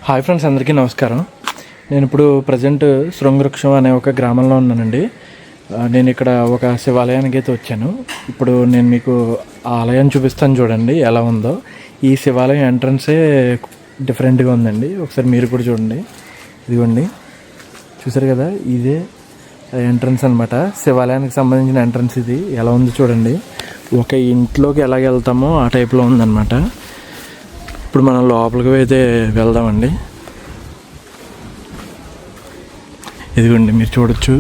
Hi friends, అందరికీ నమస్కారం. నేను ఇప్పుడు ప్రజెంట్ శృంగవృక్షం అనే ఒక గ్రామంలో ఉన్నానండి. నేను ఇక్కడ ఒక శివాలయానికి అయితే వచ్చాను. ఇప్పుడు నేను మీకు ఆ ఆలయాన్ని చూపిస్తాను, చూడండి ఎలా ఉందో. ఈ శివాలయం ఎంట్రన్సే డిఫరెంట్గా ఉందండి. ఒకసారి మీరు కూడా చూడండి. ఇదిగోండి, చూసారు కదా, ఇదే ఎంట్రన్స్ అనమాట. శివాలయానికి సంబంధించిన ఎంట్రన్స్ ఇది. ఎలా ఉందో చూడండి. ఒక ఇంట్లోకి ఎలాగ వెళ్తామో ఆ టైప్లో ఉందన్నమాట. ఇప్పుడు మనం లోపలికి అయితే వెళ్దామండి. ఇదిగోండి, మీరు చూడొచ్చు,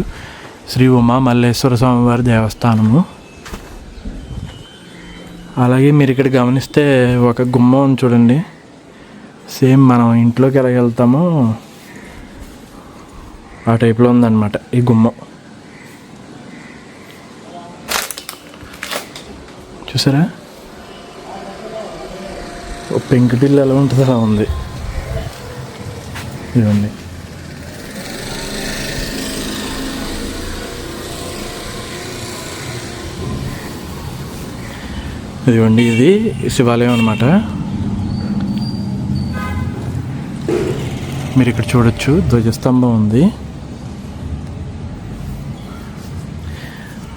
శ్రీ ఉమా మల్లేశ్వర స్వామివారి దేవస్థానము. అలాగే మీరు ఇక్కడ గమనిస్తే ఒక గుమ్మం ఉంది చూడండి. సేమ్ మనం ఇంట్లోకి ఎలా వెళ్తామో ఆ టైప్లో ఉందన్నమాట ఈ గుమ్మం. చూసారా, ఓ పెంకుటిల్లు ఎలా ఉంటుంది అలా ఉంది. ఇదిగోండి, ఇదిగోండి, ఇది శివాలయం అనమాట. మీరు ఇక్కడ చూడొచ్చు, ధ్వజస్తంభం ఉంది.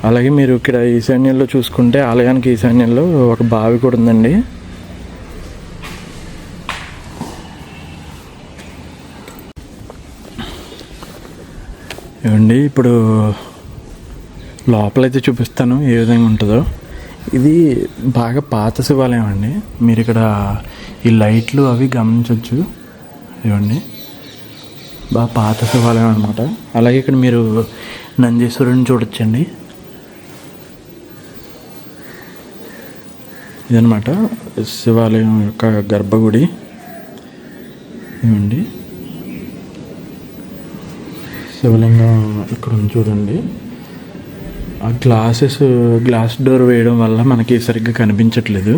అలాగే మీరు ఇక్కడ ఈశాన్యంలో చూసుకుంటే, ఆలయానికి ఈశాన్యంలో ఒక బావి కూడా ఉందండి. ఇవ్వండి, ఇప్పుడు లోపలైతే చూపిస్తాను ఏ విధంగా ఉంటుందో. ఇది బాగా పాత శివాలయం అండి. మీరు ఇక్కడ ఈ లైట్లు అవి గమనించవచ్చు. ఇవ్వండి, బాగా పాత శివాలయం అనమాట. అలాగే ఇక్కడ మీరు నందీశ్వరుని చూడొచ్చండి. ఇదనమాట శివాలయం యొక్క గర్భగుడి. ఇవ్వండి, శివలింగం ఇక్కడ ఉంది చూడండి. ఆ గ్లాస్ డోర్ వేయడం వల్ల మనకి సరిగ్గా కనిపించట్లేదు.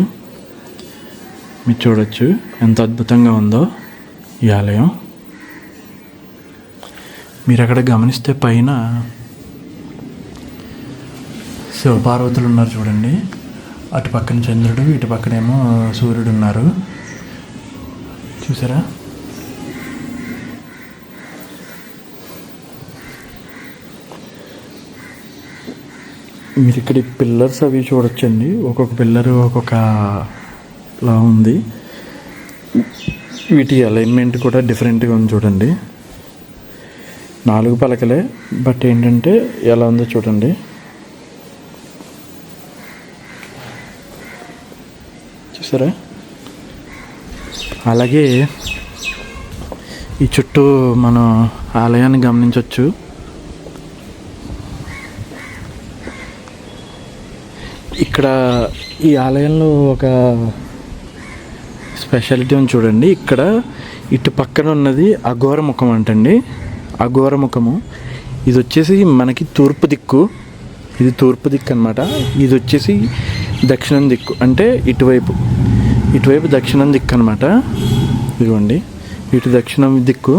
మీరు చూడొచ్చు ఎంత అద్భుతంగా ఉందో ఈ ఆలయం. మీరు అక్కడ గమనిస్తే పైన శివపార్వతులు ఉన్నారు చూడండి. అటు పక్కన చంద్రుడు, ఇటు పక్కనేమో సూర్యుడు ఉన్నారు. చూసారా, మీరు ఇక్కడ పిల్లర్స్ అవి చూడొచ్చండి. ఒక్కొక్క పిల్లర్ ఒక్కొక్కలా ఉంది. వీటి అలైన్మెంట్ కూడా డిఫరెంట్గా ఉంది చూడండి. 4 పలకలే, బట్ ఏంటంటే ఎలా ఉందో చూడండి. చూసారా, అలాగే ఈ చుట్టూ మనం ఆలయాన్ని గమనించవచ్చు. ఇక్కడ ఈ ఆలయంలో ఒక స్పెషాలిటీ ఉంది చూడండి. ఇక్కడ ఇటు పక్కన ఉన్నది అఘోర ముఖం అంటండి. అఘోర ముఖము ఇది వచ్చేసి మనకి తూర్పు దిక్కు. ఇది తూర్పు దిక్కు అనమాట. ఇది వచ్చేసి దక్షిణం దిక్కు, అంటే ఇటువైపు దక్షిణం దిక్కు అనమాట. ఇదిగోండి, ఇటు దక్షిణం దిక్కు.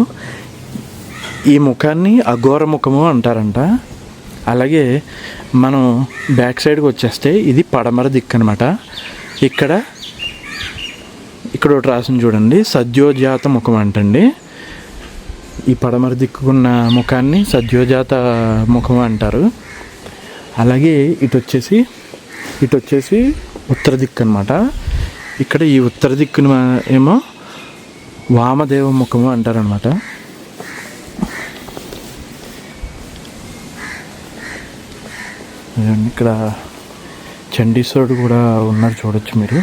ఈ ముఖాన్ని అఘోర ముఖము అంటారంట. అలాగే మనం బ్యాక్ సైడ్కి వచ్చేస్తే ఇది పడమర దిక్కు అనమాట. ఇక్కడ ఒకటి రాసింది చూడండి, సద్యోజాత ముఖం అంటండి. ఈ పడమర దిక్కున్న ముఖాన్ని సద్యోజాత ముఖం అంటారు. అలాగే ఇటు వచ్చేసి ఉత్తర దిక్కు అనమాట. ఇక్కడ ఈ ఉత్తర దిక్కును ఏమో వామదేవ ముఖము అంటారనమాట. ఇక్కడ చండీశ్వరుడు కూడా ఉన్నారు చూడొచ్చు మీరు.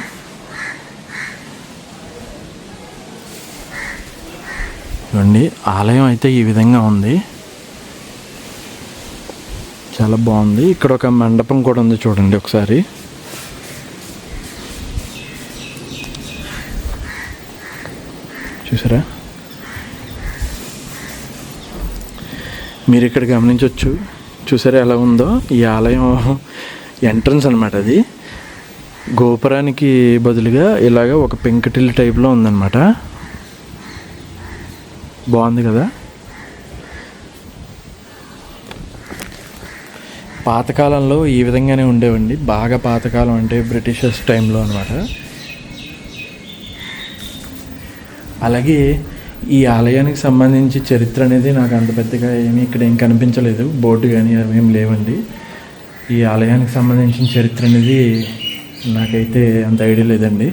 చూడండి, ఆలయం అయితే ఈ విధంగా ఉంది, చాలా బాగుంది. ఇక్కడ ఒక మండపం కూడా ఉంది చూడండి ఒకసారి. చూసారా, మీరు ఇక్కడ గమనించవచ్చు. చూసారా ఎలా ఉందో ఈ ఆలయం ఎంట్రన్స్ అనమాట. అది గోపురానికి బదులుగా ఇలాగ ఒక పెంకుటిల్లు టైప్లో ఉందన్నమాట. బాగుంది కదా. పాతకాలంలో ఈ విధంగానే ఉండేవండి. బాగా పాతకాలం అంటే బ్రిటిషర్స్ టైంలో అనమాట. అలాగే ఈ ఆలయానికి సంబంధించి చరిత్ర అనేది నాకు అంత పెద్దగా ఇక్కడ ఏం కనిపించలేదు, బోర్డు కానీ అవి ఏం లేవండి. ఈ ఆలయానికి సంబంధించిన చరిత్ర అనేది నాకైతే అంత ఐడియా లేదండి.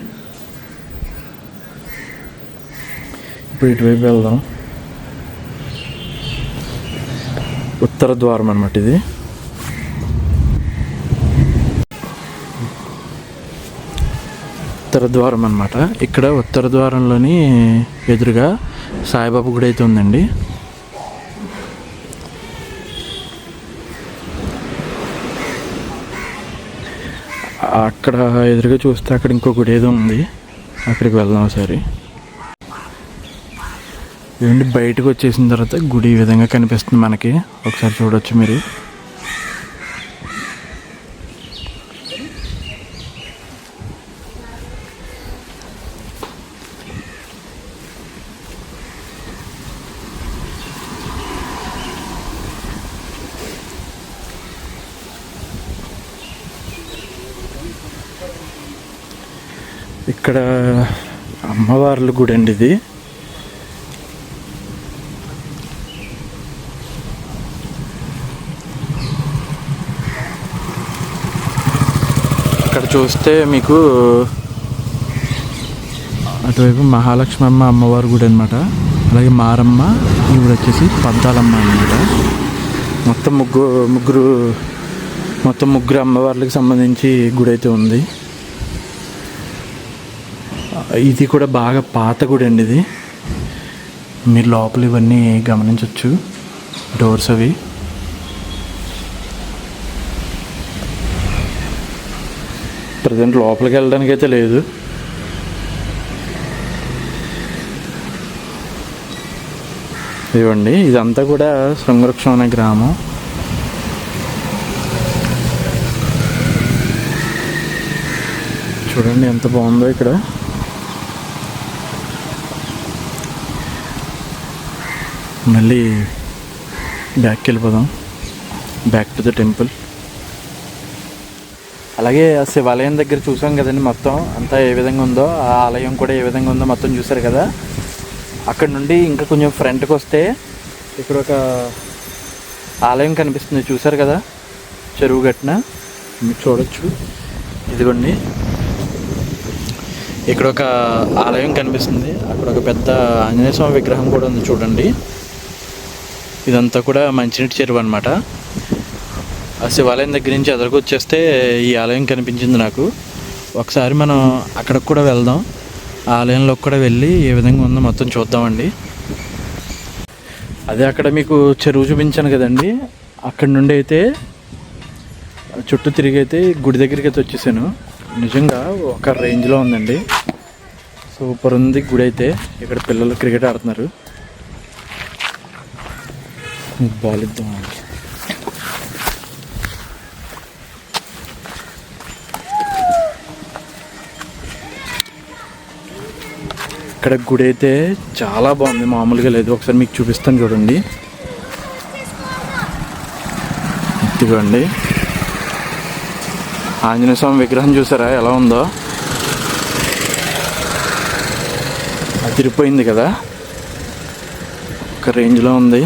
ఇప్పుడు ఇటువైపు వెళ్దాం. ఉత్తర ద్వారం అన్నమాట ఇది. ఉత్తర ద్వారం అన్నమాట. ఇక్కడ ఉత్తర ద్వారంలోని ఎదురుగా సాయిబాబా గుడి అయితే ఉందండి. అక్కడ ఎదురుగా చూస్తే అక్కడ ఇంకో గుడి ఏదో ఉంది, అక్కడికి వెళ్దాం ఒకసారి. ఇవన్నీ బయటకు వచ్చేసిన తర్వాత గుడి ఈ విధంగా కనిపిస్తుంది మనకి, ఒకసారి చూడొచ్చు మీరు. ఇక్కడ అమ్మవార్ల గుడి అండి ఇది. ఇక్కడ చూస్తే మీకు అటువైపు మహాలక్ష్మమ్మ అమ్మవారి గుడి అనమాట. అలాగే మారమ్మ, ఈవిడ వచ్చేసి పద్దాలమ్మ అనమాట. మొత్తం ముగ్గురు అమ్మవార్లకు సంబంధించి గుడి అయితే ఉంది. ఇది కూడా బాగా పాత గుడి అండి ఇది. మీరు లోపల ఇవన్నీ గమనించవచ్చు, డోర్స్ అవి. ప్రజెంట్ లోపలికి వెళ్ళడానికి అయితే లేదు. ఇవ్వండి, ఇదంతా కూడా శృంగవృక్షం అనే గ్రామం. చూడండి ఎంత బాగుందో ఇక్కడ. మళ్ళీ బ్యాక్కి వెళ్ళిపోదాం, బ్యాక్ టు ద టెంపుల్. అలాగే ఆ శివాలయం దగ్గర చూసాం కదండి, మొత్తం అంతా ఏ విధంగా ఉందో, ఆ ఆలయం కూడా ఏ విధంగా ఉందో మొత్తం చూసారు కదా. అక్కడ నుండి ఇంకా కొంచెం ఫ్రంట్కి వస్తే ఇక్కడ ఒక ఆలయం కనిపిస్తుంది, చూసారు కదా, చెరువు గట్టున మీరు చూడొచ్చు. ఇదిగోండి, ఇక్కడ ఒక ఆలయం కనిపిస్తుంది. అక్కడ ఒక పెద్ద ఆంజనేయ స్వామి విగ్రహం కూడా ఉంది చూడండి. ఇదంతా కూడా మంచినీటి చెరువు అనమాట. ఆ శివాలయం దగ్గర నుంచి ఎదురుకు వచ్చేస్తే ఈ ఆలయం కనిపించింది నాకు. ఒకసారి మనం అక్కడికి కూడా వెళ్దాం, ఆలయంలోకి కూడా వెళ్ళి ఏ విధంగా ఉందో మొత్తం చూద్దామండి. అదే అక్కడ మీకు చెరువు చూపించాను కదండి, అక్కడి నుండి అయితే చుట్టూ తిరిగి అయితే గుడి దగ్గరికి అయితే వచ్చేసాను. నిజంగా ఒక రేంజ్లో ఉందండి, సూపర్ ఉంది గుడి అయితే. ఇక్కడ పిల్లలు క్రికెట్ ఆడుతున్నారు. బాల్ ఇద్దాం. ఇక్కడ గుడి అయితే చాలా బాగుంది, మామూలుగా లేదు. ఒకసారి మీకు చూపిస్తాను చూడండి. ఇదిగోండి ఆంజనేయ స్వామి విగ్రహం, చూసారా ఎలా ఉందో, అదిరిపోయింది కదా, ఒక రేంజ్లో ఉంది.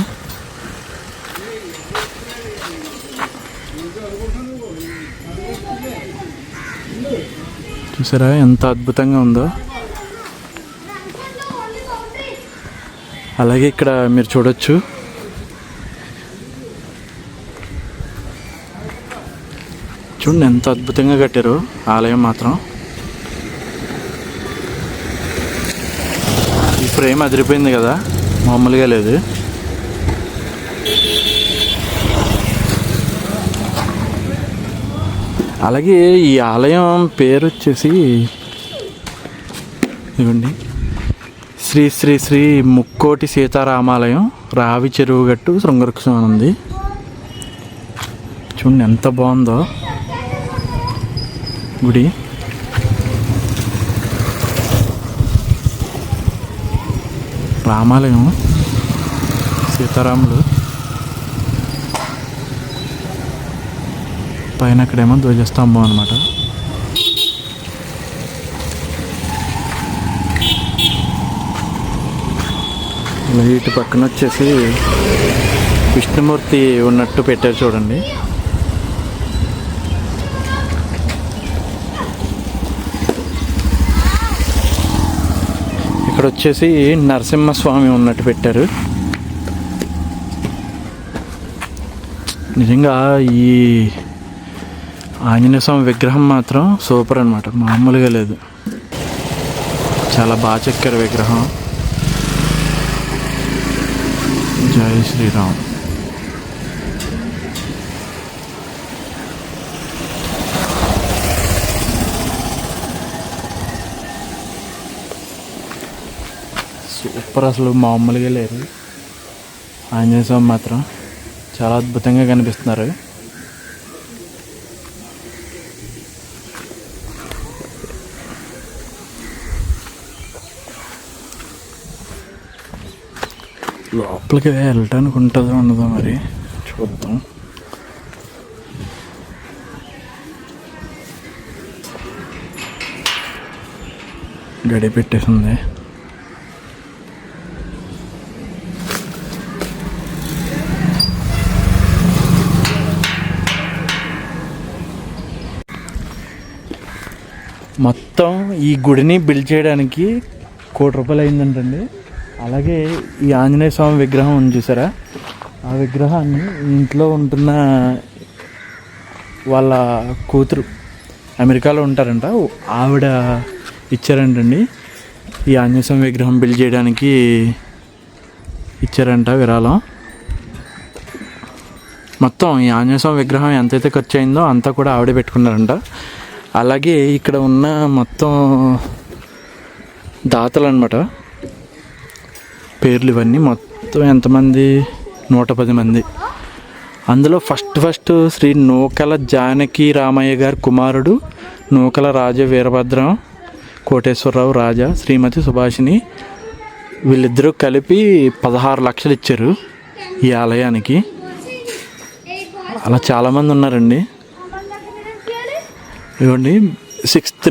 చూసారా ఎంత అద్భుతంగా ఉందో. అలాగే ఇక్కడ మీరు చూడొచ్చు, చూడండి ఎంత అద్భుతంగా కట్టారు ఆలయం మాత్రం. ఈ ఫ్రేమ్ అదిరిపోయింది కదా, మామూలుగా లేదు. అలాగే ఈ ఆలయం పేరు వచ్చేసి ఇవ్వండి, శ్రీ శ్రీ శ్రీ ముక్కోటి సీతారామాలయం, రావి చెరువు గట్టు, శృంగవృక్షం అని ఉంది. చూడండి ఎంత బాగుందో గుడి. రామాలయం, సీతారాములు, పైన అక్కడేమో ధ్వజస్తంభం అనమాట. ఇటు పక్కన వచ్చేసి విష్ణుమూర్తి ఉన్నట్టు పెట్టారు చూడండి. ఇక్కడ వచ్చేసి నరసింహస్వామి ఉన్నట్టు పెట్టారు. నిజంగా ఈ ఆంజనేయ స్వామి విగ్రహం మాత్రం సూపర్ అన్నమాట, మామూలుగా లేదు. చాలా బాగా చెక్కారు విగ్రహం. జై శ్రీరామ్. సూపర్, అసలు మామూలుగా లేరు. ఆంజనేయ స్వామి మాత్రం చాలా అద్భుతంగా కనిపిస్తున్నారు. లోపలికి వెళ్ళటానికి ఉంటుందో ఉండదో మరి చూద్దాం. గడి పెట్టేసింది. మొత్తం ఈ గుడిని బిల్డ్ చేయడానికి ₹1,00,00,000 అయిందంటండి. అలాగే ఈ ఆంజనేయ స్వామి విగ్రహం ఉంది చూసారా, ఆ విగ్రహాన్ని ఇంట్లో ఉంటున్న వాళ్ళ కూతురు అమెరికాలో ఉంటారంట, ఆవిడ ఇచ్చారంటండి. ఈ ఆంజనేయ స్వామి విగ్రహం బిల్డ్ చేయడానికి ఇచ్చారంట విరాళం. మొత్తం ఈ ఆంజనేయ స్వామి విగ్రహం ఎంతైతే ఖర్చు అయిందో అంతా కూడా ఆవిడే పెట్టుకున్నారంట. అలాగే ఇక్కడ ఉన్న మొత్తం దాతలు అన్నమాట, పేర్లు ఇవన్నీ మొత్తం ఎంతమంది, 110 మంది. అందులో ఫస్ట్ శ్రీ నూకల జానకి రామయ్య గారి కుమారుడు నూకల రాజ వీరభద్రం కోటేశ్వరరావు రాజా, శ్రీమతి సుభాషిణి, వీళ్ళిద్దరూ కలిపి 16 లక్షలు ఇచ్చారు ఈ ఆలయానికి. అలా చాలామంది ఉన్నారండి. ఇవ్వండి సిక్స్త్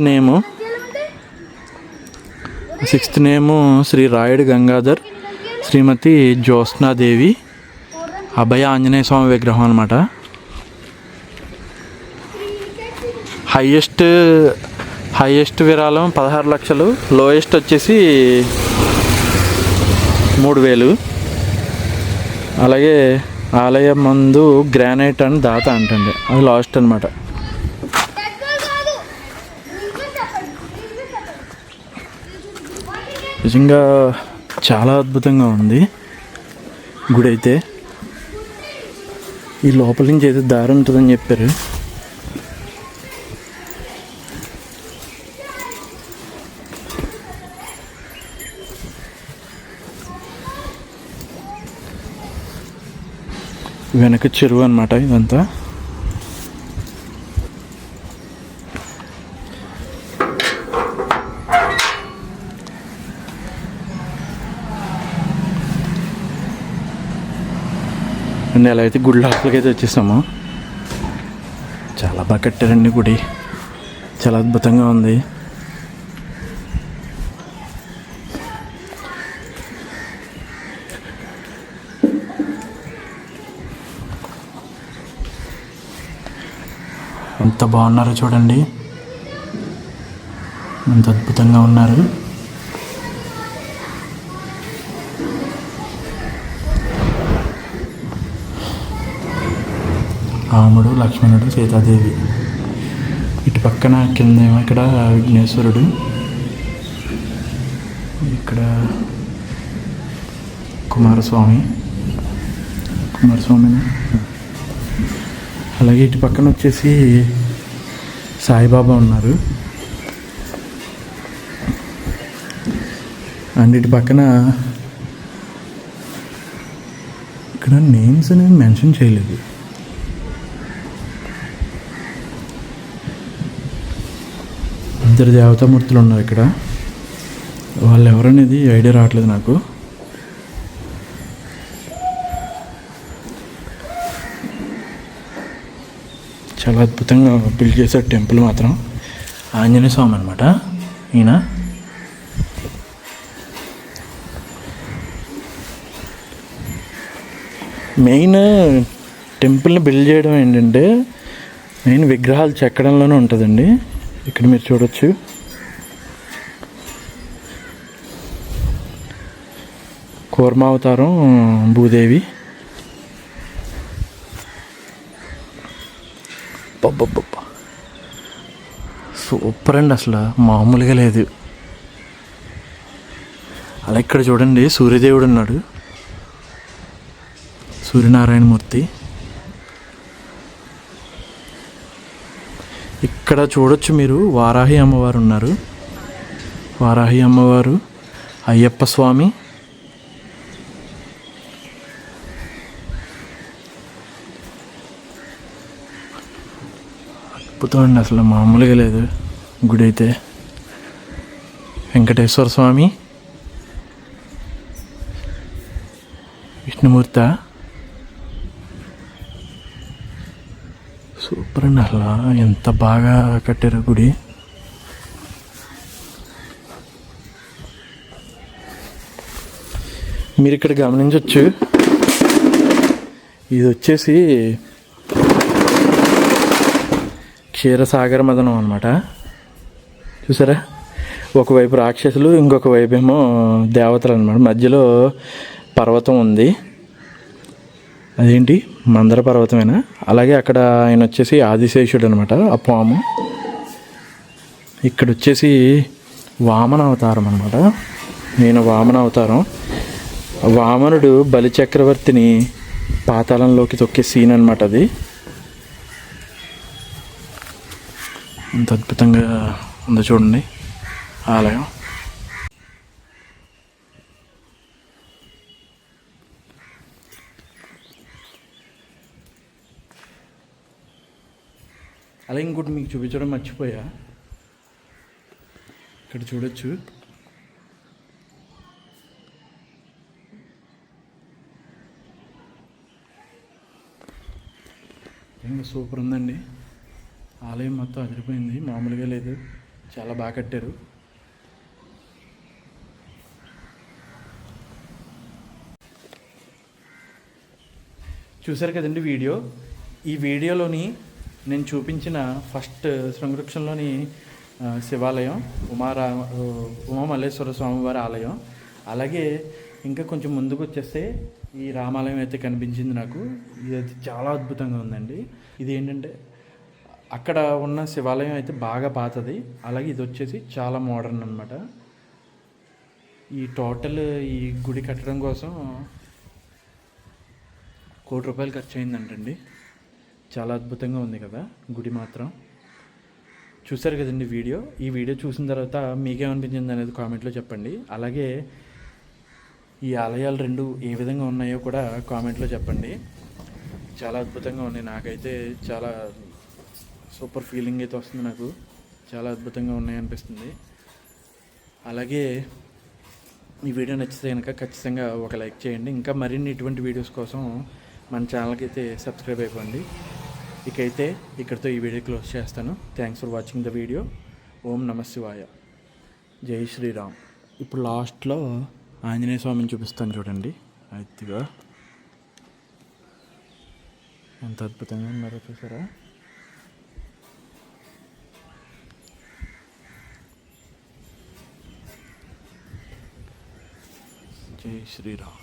నేము శ్రీ రాయుడు గంగాధర్, శ్రీమతి జ్యోత్స్నాదేవి, అభయ ఆంజనేయ స్వామి విగ్రహం అనమాట. హైయెస్ట్ విరాళం 16 లక్షలు, లోయెస్ట్ వచ్చేసి 3,000. అలాగే ఆలయం ముందు గ్రానైట్ అని దాత అంటండి, అది లాస్ట్ అనమాట. నిజంగా చాలా అద్భుతంగా ఉంది గుడి అయితే. ఈ లోపల నుంచి అయితే దారి ఉంటుందని చెప్పారు. వెనక చెరువు అన్నమాట ఇదంతా. అండ్ ఎలా అయితే గుడి లోపలికి అయితే వచ్చేసాము. చాలా బాగా కట్టారండి గుడి, చాలా అద్భుతంగా ఉంది. ఎంత బాగున్నారో చూడండి, ఎంత అద్భుతంగా ఉన్నారు. రాముడు, లక్ష్మణుడు, సీతాదేవి. ఇటు పక్కన కిందేమో ఇక్కడ విఘ్నేశ్వరుడు, ఇక్కడ కుమారస్వామిని. అలాగే ఇటు పక్కన వచ్చేసి సాయిబాబా ఉన్నారు. అండ్ ఇటు పక్కన ఇక్కడ నేమ్స్ అనేవి మెన్షన్ చేయలేదు. ఇద్దరు దేవతామూర్తులు ఉన్నారు ఇక్కడ, వాళ్ళు ఎవరనేది ఐడియా రావట్లేదు నాకు. చాలా అద్భుతంగా బిల్డ్ చేశారు టెంపుల్ మాత్రం. ఆంజనేయ స్వామి అనమాట ఈయన. మెయిన్ టెంపుల్ని బిల్డ్ చేయడం ఏంటంటే మెయిన్ విగ్రహాలు చెక్కడంలోనే ఉంటుందండి. ఇక్కడ మీరు చూడొచ్చు. కూర్మావతారం భూదేవి. పబ్బబ్బబ్బా, సూపర్ అండి, అసలు మామూలుగా లేదు. అలా ఇక్కడ చూడండి, సూర్యదేవుడు ఉన్నాడు, సూర్యనారాయణమూర్తి. ఇక్కడ చూడొచ్చు మీరు, వారాహి అమ్మవారు ఉన్నారు. వారాహి అమ్మవారు, అయ్యప్ప స్వామి, అద్భుతం అండి, అసలు మామూలుగా లేదు గుడి అయితే. వెంకటేశ్వర స్వామి, విష్ణుమూర్త, సూపర్ అండి, అసలు ఎంత బాగా కట్టారు గుడి. మీరు ఇక్కడ గమనించవచ్చు, ఇది వచ్చేసి క్షీరసాగర మదనం అనమాట. చూసారా, ఒకవైపు రాక్షసులు, ఇంకొక వైపు ఏమో దేవతలు అనమాట. మధ్యలో పర్వతం ఉంది, అదేంటి మందర పర్వతమేనా. అలాగే అక్కడ ఆయన వచ్చేసి ఆదిశేషుడు అనమాట, ఆ పాము. ఇక్కడ వచ్చేసి వామన అవతారం అనమాట. నేను వామన అవతారం. వామనుడు బలిచక్రవర్తిని పాతాళంలోకి తొక్కే సీన్ అనమాట అది. ఎంత అద్భుతంగా ఉందో చూడండి ఆలయం. అలాగే ఇంకోటి మీకు చూపించడం మర్చిపోయా, ఇక్కడ చూడొచ్చు. ఇంకా సూపర్ ఉందండి, ఆలయం మొత్తం అదిరిపోయింది, మామూలుగా లేదు, చాలా బాగా కట్టారు. చూసారు కదండి వీడియో. ఈ వీడియోలోని నేను చూపించిన ఫస్ట్ శృంగవృక్షంలోని శివాలయం ఉమామల్లేశ్వర స్వామివారి ఆలయం. అలాగే ఇంకా కొంచెం ముందుకు వచ్చేస్తే ఈ రామాలయం అయితే కనిపించింది నాకు. ఇది అయితే చాలా అద్భుతంగా ఉందండి. ఇది ఏంటంటే అక్కడ ఉన్న శివాలయం అయితే బాగా పాతది, అలాగే ఇది వచ్చేసి చాలా మోడర్న్ అనమాట. ఈ టోటల్ ఈ గుడి కట్టడం కోసం 1 కోటి రూపాయలు ఖర్చు అయిందంటండి. చాలా అద్భుతంగా ఉంది కదా గుడి మాత్రం. చూసారు కదండి వీడియో. ఈ వీడియో చూసిన తర్వాత మీకేమనిపించింది అనేది కామెంట్లో చెప్పండి. అలాగే ఈ ఆలయాలు రెండు ఏ విధంగా ఉన్నాయో కూడా కామెంట్లో చెప్పండి. చాలా అద్భుతంగా ఉన్నాయి, నాకైతే చాలా సూపర్ ఫీలింగ్ అయితే వస్తుంది నాకు. చాలా అద్భుతంగా ఉన్నాయనిపిస్తుంది. అలాగే ఈ వీడియో నచ్చితే కనుక ఖచ్చితంగా ఒక లైక్ చేయండి. ఇంకా మరిన్ని ఇటువంటి వీడియోస్ కోసం మన ఛానల్కి అయితే సబ్స్క్రైబ్ అయిపోండి. ఇకైతే ఇక్కడితో ఈ వీడియో క్లోజ్ చేస్తాను. Thanks for watching the video. ఓం నమః శివాయ, జై శ్రీరామ్. ఇప్పుడు లాస్ట్లో ఆంజనేయ స్వామిని చూపిస్తాను చూడండి. అదిగా ఎంత అద్భుతంగా ఉన్నారో చూసారా. జై శ్రీరామ్.